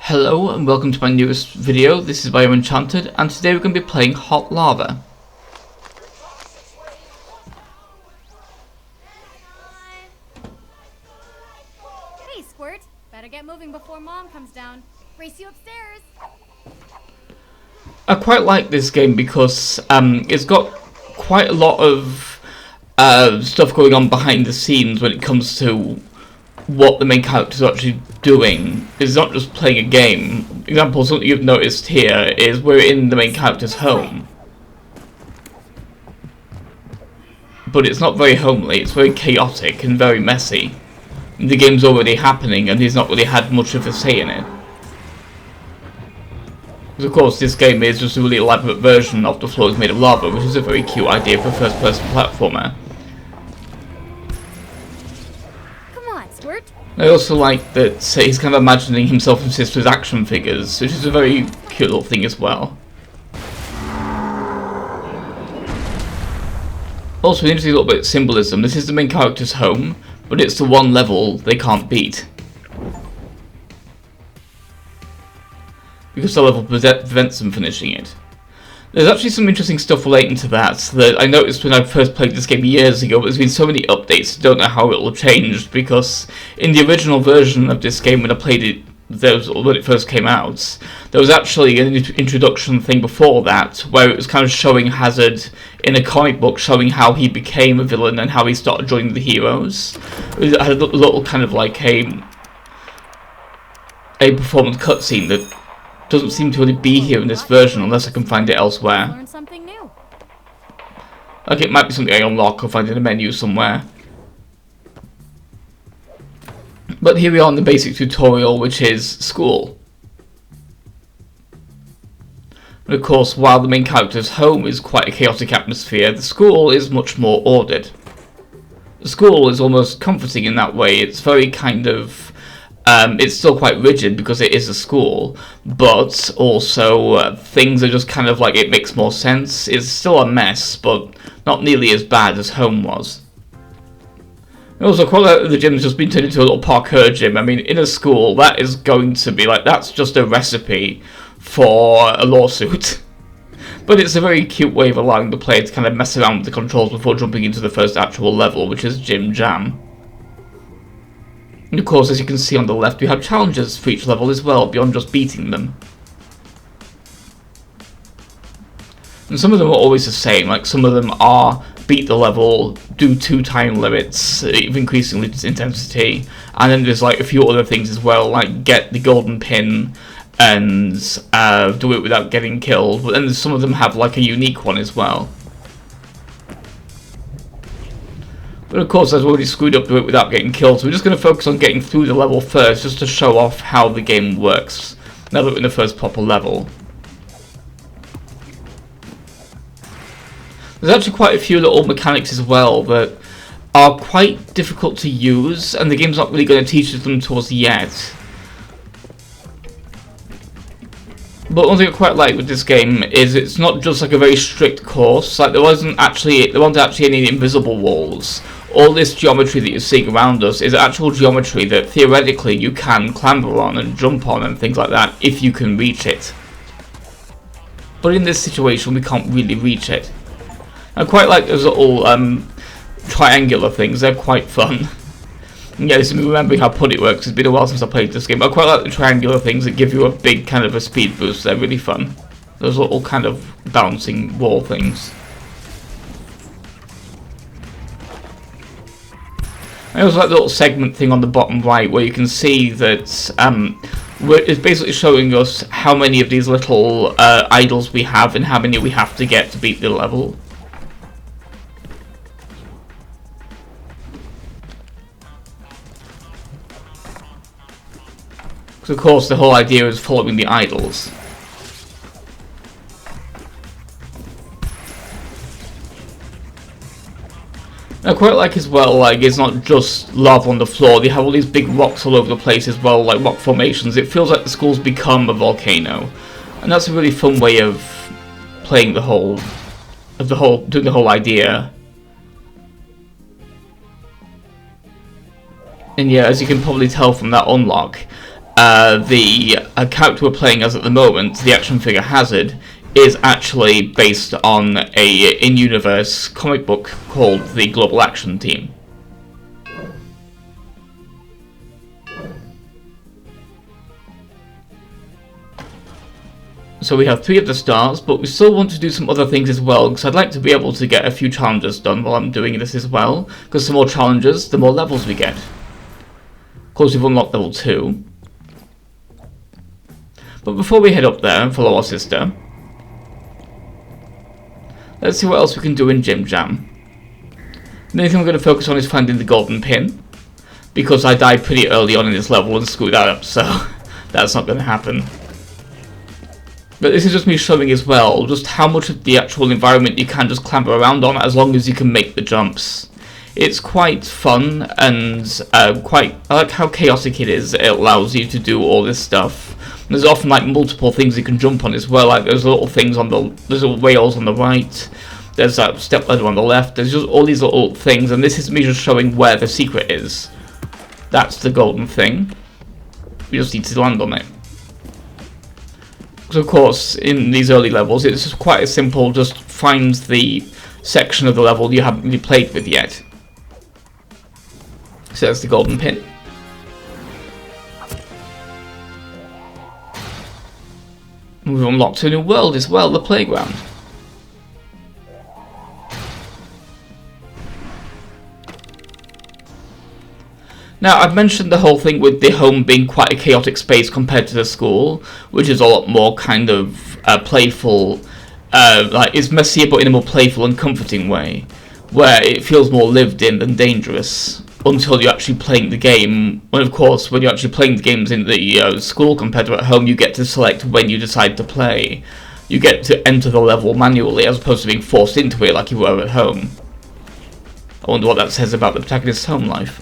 Hello and welcome to my newest video. This is Bio Enchanted, and today we're going to be playing Hot Lava. Hey Squirt, better get moving before Mom comes down. Race you upstairs. I quite like this game because it's got quite a lot of stuff going on behind the scenes when it comes to what the main characters are actually doing. It's not just playing a game. Example, something you've noticed here is we're in the main character's home. But it's not very homely, it's very chaotic and very messy. The game's already happening and he's not really had much of a say in it. Because of course this game is just a really elaborate version of The Floor is Made of Lava, which is a very cute idea for a first-person platformer. I also like that he's kind of imagining himself and sister's action figures, which is a very cute little thing as well. Also, an interesting little bit of symbolism. This is the main character's home, but it's the one level they can't beat, because the level prevents them finishing it. There's actually some interesting stuff relating to that I noticed when I first played this game years ago, but there's been so many updates, I don't know how it will have changed, because in the original version of this game when I played it, when it first came out, there was actually an introduction thing before that, where it was kind of showing Hazard in a comic book, showing how he became a villain and how he started joining the heroes. It had a little kind of like a performance cutscene that doesn't seem to really be here in this version unless I can find it elsewhere. Learn something new. Like it might be something I unlock or find in a menu somewhere. But here we are in the basic tutorial, which is school. And of course, while the main character's home is quite a chaotic atmosphere, the school is much more ordered. The school is almost comforting in that way. It's very kind of it's still quite rigid because it is a school, but also things are just kind of like, it makes more sense. It's still a mess, but not nearly as bad as home was. And also, quite a lot of the gym's just been turned into a little parkour gym. I mean, in a school, that is going to be like, that's just a recipe for a lawsuit. But it's a very cute way of allowing the player to kind of mess around with the controls before jumping into the first actual level, which is Gym Jam. And of course, as you can see on the left, we have challenges for each level as well, beyond just beating them. And some of them are always the same, like some of them are beat the level, do 2 time limits of increasing intensity, and then there's like a few other things as well, like get the golden pin and do it without getting killed, but then some of them have like a unique one as well. But of course, I've already screwed up to it without getting killed, so we're just going to focus on getting through the level first, just to show off how the game works, now that we're in the first proper level. There's actually quite a few little mechanics as well that are quite difficult to use, and the game's not really going to teach them to us yet. But one thing I quite like with this game is it's not just like a very strict course. Like there weren't actually any invisible walls. All this geometry that you're seeing around us is actual geometry that theoretically you can clamber on and jump on and things like that if you can reach it. But in this situation we can't really reach it. I quite like those little triangular things, they're quite fun. Yeah, this is me remembering how putty works. It's been a while since I played this game. I quite like the triangular things that give you a big kind of a speed boost. They're really fun. Those little kind of bouncing wall things. I also like the little segment thing on the bottom right where you can see that it's basically showing us how many of these little idols we have and how many we have to get to beat the level. Because of course the whole idea is following the idols. And I quite like as well, like it's not just lava on the floor, they have all these big rocks all over the place as well, like rock formations. It feels like the school's become a volcano. And that's a really fun way of playing doing the whole idea. And yeah, as you can probably tell from that unlock, the character we're playing as at the moment, the action figure Hazard, is actually based on a in-universe comic book called the Global Action Team. So we have 3 of the stars, but we still want to do some other things as well, because I'd like to be able to get a few challenges done while I'm doing this as well, because the more challenges, the more levels we get. Of course, we've unlocked level 2. But before we head up there and follow our sister, let's see what else we can do in Gym Jam. The main thing I'm going to focus on is finding the golden pin, because I died pretty early on in this level and screwed that up, so that's not going to happen. But this is just me showing as well just how much of the actual environment you can just clamber around on as long as you can make the jumps. It's quite fun and I like how chaotic it is. It allows you to do all this stuff. And there's often like multiple things you can jump on as well. Like there's little things on there's little rails on the right. There's that step ladder on the left. There's just all these little things, and this is me just showing where the secret is. That's the golden thing. You just need to land on it. Of course, in these early levels, it's just quite simple, just find the section of the level you haven't really played with yet. So there's the golden pin. And we've unlocked a new world as well, the playground. Now, I've mentioned the whole thing with the home being quite a chaotic space compared to the school, which is a lot more kind of playful, like it's messier but in a more playful and comforting way, where it feels more lived in than dangerous, until you're actually playing the game. When of course, when you're actually playing the games in the school compared to at home, you get to select when you decide to play. You get to enter the level manually as opposed to being forced into it like you were at home. I wonder what that says about the protagonist's home life.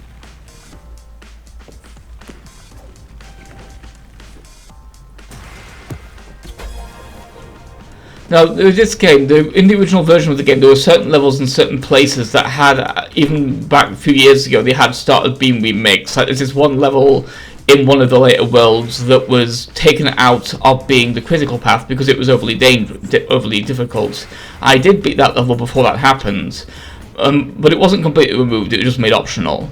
Now, with this game, in the original version of the game, there were certain levels in certain places that had, even back a few years ago, they had started being remixed. Like, there's this one level in one of the later worlds that was taken out of being the critical path because it was overly difficult. I did beat that level before that happened, but it wasn't completely removed, it was just made optional.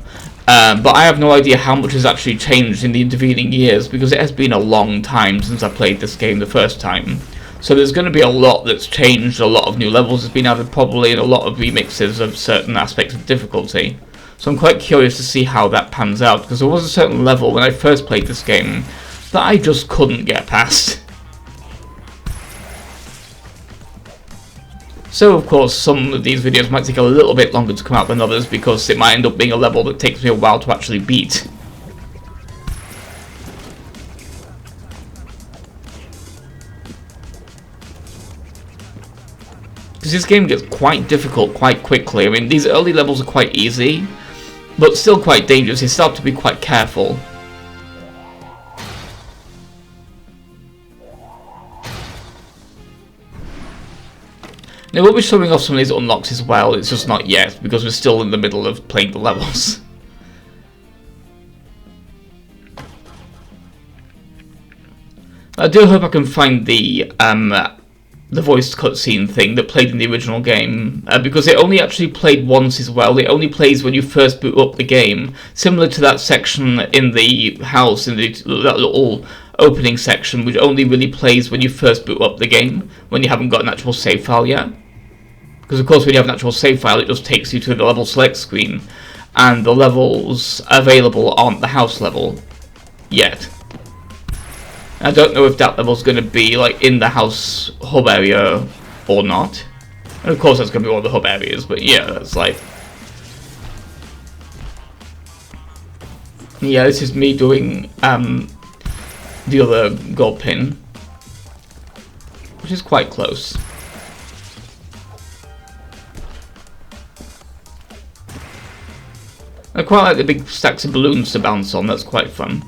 But I have no idea how much has actually changed in the intervening years, because it has been a long time since I played this game the first time. So there's going to be a lot that's changed, a lot of new levels has been added probably, and a lot of remixes of certain aspects of difficulty. So I'm quite curious to see how that pans out, because there was a certain level when I first played this game that I just couldn't get past. So of course some of these videos might take a little bit longer to come out than others, because it might end up being a level that takes me a while to actually beat. Because this game gets quite difficult quite quickly. I mean, these early levels are quite easy, but still quite dangerous. You still have to be quite careful. Now, we'll be showing off some of these unlocks as well, it's just not yet, because we're still in the middle of playing the levels. I do hope I can find the voiced cutscene thing that played in the original game, because it only actually played once as well. It only plays when you first boot up the game, similar to that section in the house, in that little opening section, which only really plays when you first boot up the game, when you haven't got an actual save file yet. Because of course when you have an actual save file, it just takes you to the level select screen, and the levels available aren't the house level yet. I don't know if that level's going to be like in the house hub area or not. And of course that's going to be one of the hub areas, but yeah, that's like... Yeah, this is me doing the other gold pin, which is quite close. I quite like the big stacks of balloons to bounce on, that's quite fun.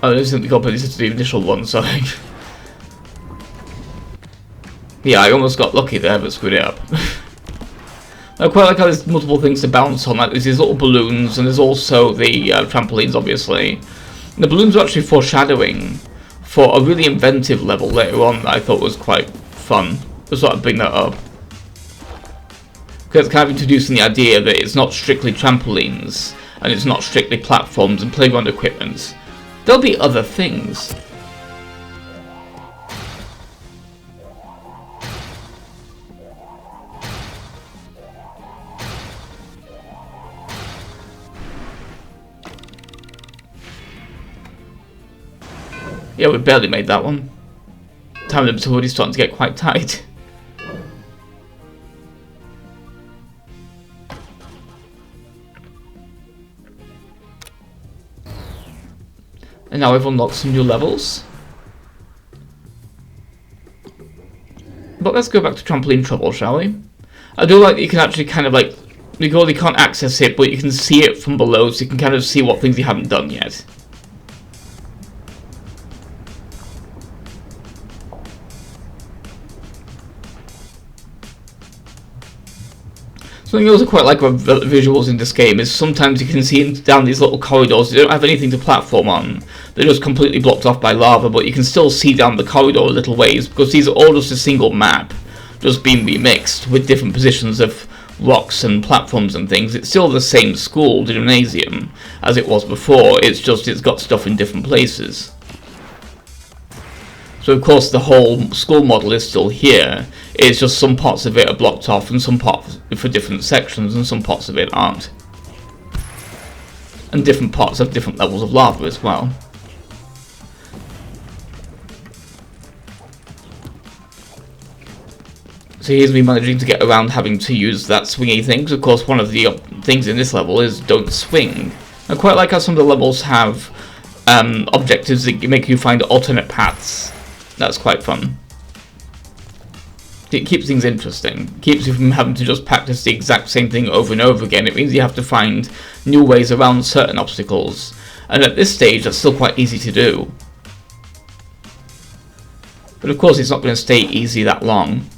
Oh, this isn't the gold pin, this is the initial one, sorry. Yeah, I almost got lucky there, but screwed it up. I quite like how there's multiple things to bounce on, like there's these little balloons, and there's also the trampolines, obviously. And the balloons are actually foreshadowing for a really inventive level later on that I thought was quite fun. Just thought I'd bring that up. Because it's kind of introducing the idea that it's not strictly trampolines, and it's not strictly platforms and playground equipment. There'll be other things. Yeah, we barely made that one. Time limit's already starting to get quite tight. And now we've unlocked some new levels. But let's go back to trampoline trouble, shall we? I do like that you can actually kind of like, you really can't access it, but you can see it from below, so you can kind of see what things you haven't done yet. Something else I quite like about visuals in this game is sometimes you can see down these little corridors. You don't have anything to platform on. They're just completely blocked off by lava, but you can still see down the corridor a little ways, because these are all just a single map, just being remixed with different positions of rocks and platforms and things. It's still the same school, the gymnasium, as it was before. It's just it's got stuff in different places. So of course the whole school model is still here. It's just some parts of it are blocked off, and some parts for different sections, and some parts of it aren't. And different parts have different levels of lava as well. So here's me managing to get around having to use that swingy thing, because of course one of the things in this level is don't swing. I quite like how some of the levels have objectives that make you find alternate paths. That's quite fun. It keeps things interesting. It keeps you from having to just practice the exact same thing over and over again. It means you have to find new ways around certain obstacles. And at this stage, that's still quite easy to do. But of course, it's not going to stay easy that long.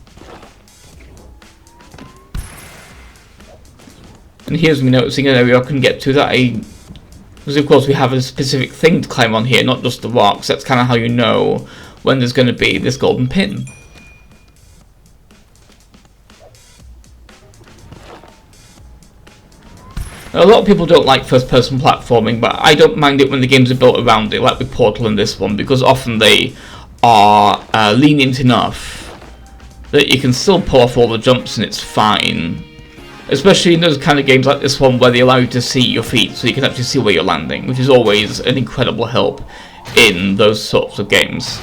And here's me noticing an area I can get to that because of course we have a specific thing to climb on here, not just the rocks. That's kind of how you know when there's going to be this golden pin. Now, a lot of people don't like first-person platforming, but I don't mind it when the games are built around it, like with Portal and this one, because often they are lenient enough that you can still pull off all the jumps and it's fine. Especially in those kind of games like this one where they allow you to see your feet, so you can actually see where you're landing, which is always an incredible help in those sorts of games.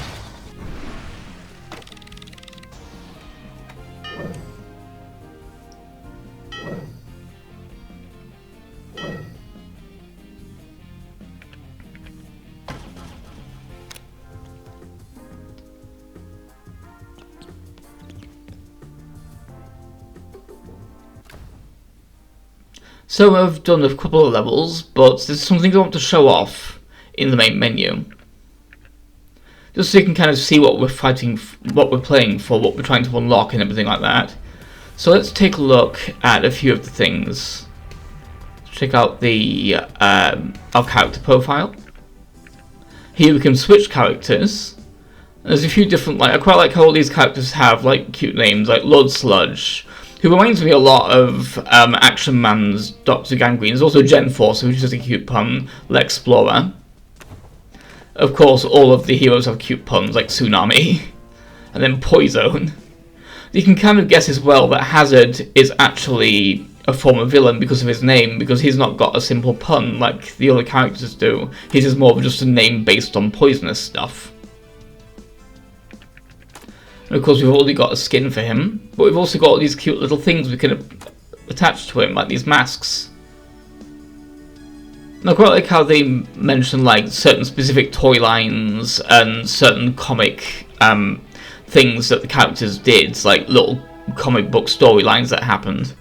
So I've done a couple of levels, but there's something I want to show off in the main menu. Just so you can kind of see what we're fighting, what we're playing for, what we're trying to unlock and everything like that. So let's take a look at a few of the things. Check out the our character profile. Here we can switch characters. There's a few different, I quite like how all these characters have like cute names, like Lord Sludge, who reminds me a lot of Action Man's Dr. Gangrene. There's also Gen Force, which is a cute pun, L'Explorer. Of course, all of the heroes have cute puns, like Tsunami, and then Poison. You can kind of guess as well that Hazard is actually a former villain because of his name, because he's not got a simple pun like the other characters do. He's just more of just a name based on poisonous stuff. And of course we've already got a skin for him, but we've also got all these cute little things we can attach to him, like these masks. And I quite like how they mention like certain specific toy lines and certain comic things that the characters did, like little comic book storylines that happened.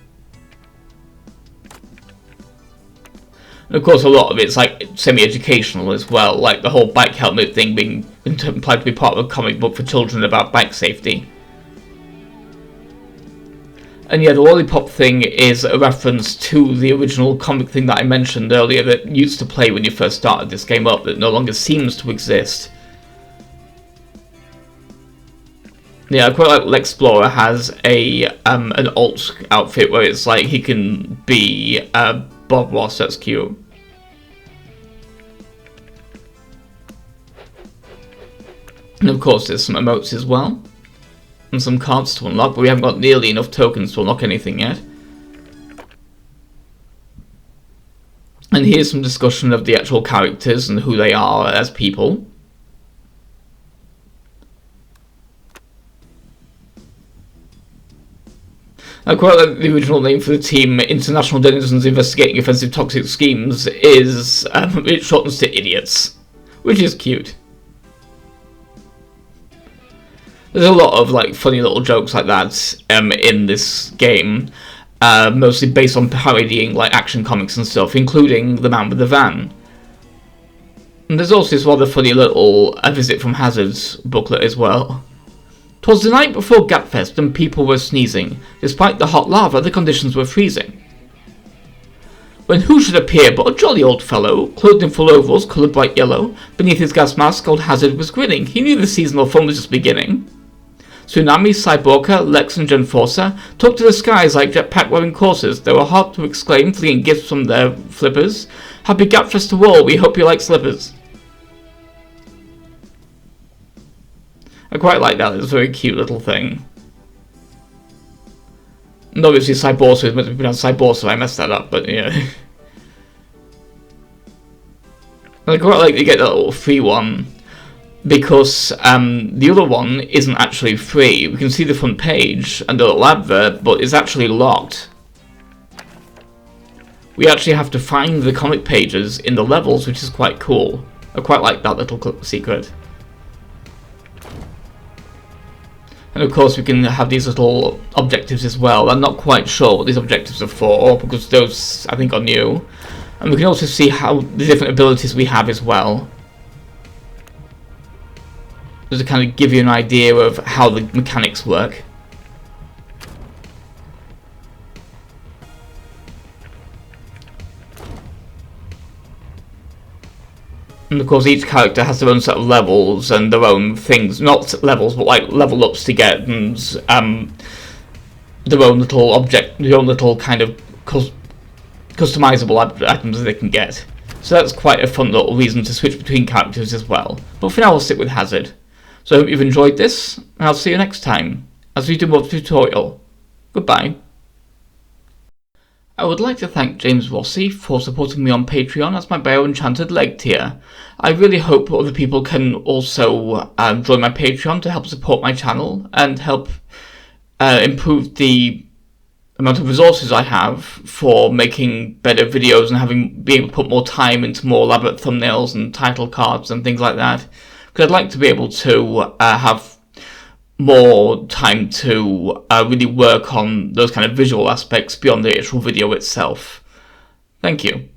And of course a lot of it's like semi-educational as well, like the whole bike helmet thing being implied to be part of a comic book for children about bike safety. And yeah, the lollipop thing is a reference to the original comic thing that I mentioned earlier that used to play when you first started this game up, that no longer seems to exist. Yeah, I quite like L'Explorer has an alt outfit where it's like he can be Bob Ross. That's cute. And of course there's some emotes as well. And some cards to unlock, but we haven't got nearly enough tokens to unlock anything yet. And here's some discussion of the actual characters and who they are as people. I quite like the original name for the team, International Denizens Investigating Offensive Toxic Schemes, is, it shortens to idiots, which is cute. There's a lot of like funny little jokes like that in this game, mostly based on parodying like Action Comics and stuff, including The Man with the Van. And there's also this rather funny little A Visit from Hazard's booklet as well. 'Twas the night before Gapfest and people were sneezing. Despite the hot lava, the conditions were freezing. When who should appear but a jolly old fellow, clothed in full overalls coloured bright yellow. Beneath his gas mask, old Hazard was grinning. He knew the seasonal fun was just beginning. Tsunami, Cyborga, Lex and Genforcer took to the skies like jetpack-wearing coursers. They were hot to exclaim, fleeing gifts from their flippers. Happy Gapfest to all, we hope you like slippers. I quite like that, it's a very cute little thing. And obviously Cyborsa is meant to be pronounced Cyborsa, I messed that up, but yeah. I quite like to get that little free one, because the other one isn't actually free. We can see the front page and the little advert, but it's actually locked. We actually have to find the comic pages in the levels, which is quite cool. I quite like that little secret. And of course we can have these little objectives as well. I'm not quite sure what these objectives are for, because those I think are new. And we can also see how the different abilities we have as well. Just to kind of give you an idea of how the mechanics work. And of course each character has their own set of levels and their own things, not levels but like level ups to get, and their own little kind of customizable items they can get. So that's quite a fun little reason to switch between characters as well. But for now I'll stick with Hazard. So I hope you've enjoyed this, and I'll see you next time as we do more tutorial. Goodbye. I would like to thank James Rossi for supporting me on Patreon as my Bio-Enchanted leg tier. I really hope other people can also join my Patreon to help support my channel and help improve the amount of resources I have for making better videos and being able to put more time into more elaborate thumbnails and title cards and things like that. Because I'd like to be able to have more time to really work on those kind of visual aspects beyond the actual video itself. Thank you.